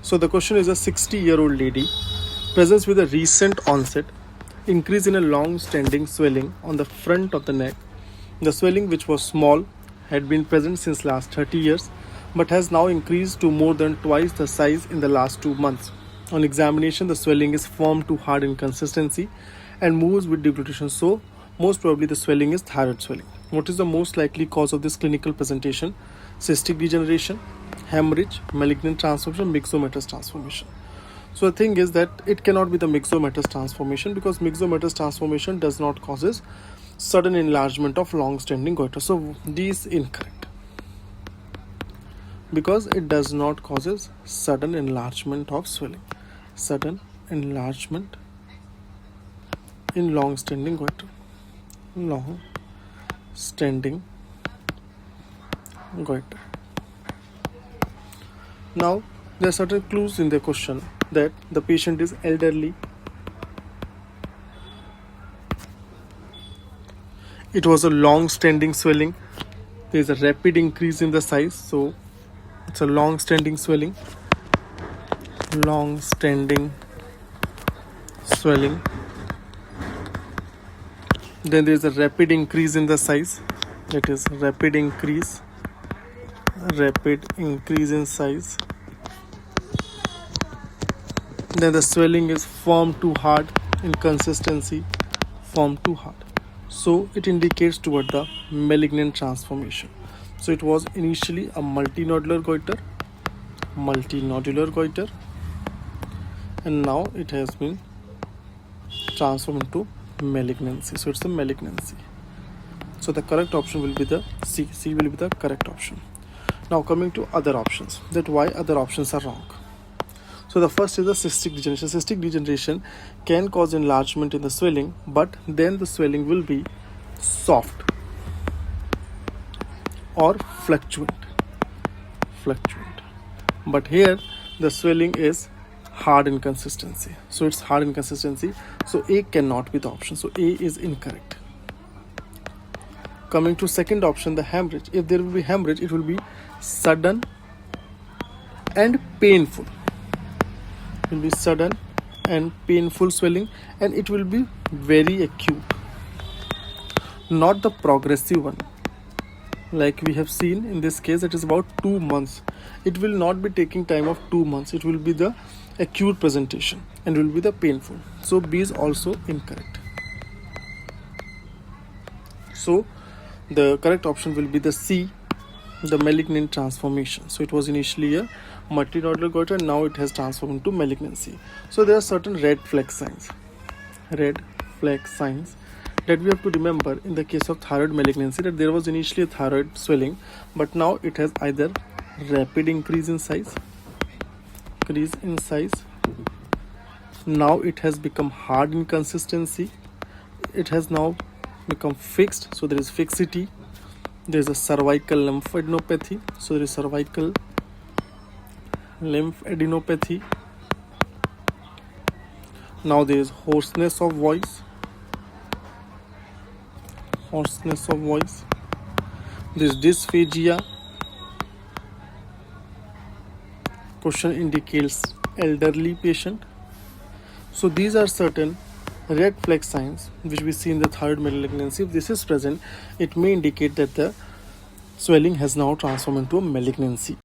So the question is, a 60-year-old lady presents with a recent onset increase in a long-standing swelling on the front of the neck. The swelling, which was small, had been present since last 30 years but has now increased to more than twice the size in the last 2 months. On examination, the swelling is firm to hard in consistency and moves with deglutition. So most probably the swelling is thyroid swelling. What is the most likely cause of this clinical presentation? Cystic degeneration, hemorrhage, malignant transformation, myxomatous transformation. So the thing is that it cannot be the myxomatous transformation, because myxomatous transformation does not causes sudden enlargement of long-standing goiter. So D is incorrect, because it does not causes sudden enlargement of swelling, sudden enlargement in long-standing goiter, long-standing goiter. Now there are certain clues in the question that the patient is elderly, it was a long-standing swelling, there is a rapid increase in the size, so it's a long-standing swelling, long-standing swelling. Then there is a rapid increase in the size, that is rapid increase in size. Then the swelling is firm to hard in consistency, firm to hard. So it indicates toward the malignant transformation. So it was initially a multinodular goiter, and now it has been transformed into malignancy. So it's a malignancy. So the correct option will be the C. C will be the correct option. Now coming to other options, that why other options are wrong. So the first is the cystic degeneration. Cystic degeneration can cause enlargement in the swelling, but then the swelling will be soft or fluctuant. But here the swelling is hard in consistency. So it's hard in consistency. So A cannot be the option. So A is incorrect. Coming to second option, the hemorrhage. If there will be hemorrhage, it will be sudden and painful. It will be sudden and painful swelling, and it will be very acute, not the progressive one. Like we have seen in this case, it is about 2 months. It will not be taking time of 2 months. It will be the acute presentation and will be the painful. So B is also incorrect. So the correct option will be the C, the malignant transformation. So it was initially a multinodular goiter, and now it has transformed into malignancy. So there are certain red flag signs that we have to remember in the case of thyroid malignancy, that there was initially a thyroid swelling, but now it has either rapid increase in size, now it has become hard in consistency, it has now become fixed, so there is fixity, there is a cervical lymphadenopathy, so there is cervical lymphadenopathy. Now there is hoarseness of voice, there is dysphagia. Question indicates elderly patient. So these are certain red flag signs which we see in the thyroid malignancy. If this is present, it may indicate that the swelling has now transformed into a malignancy.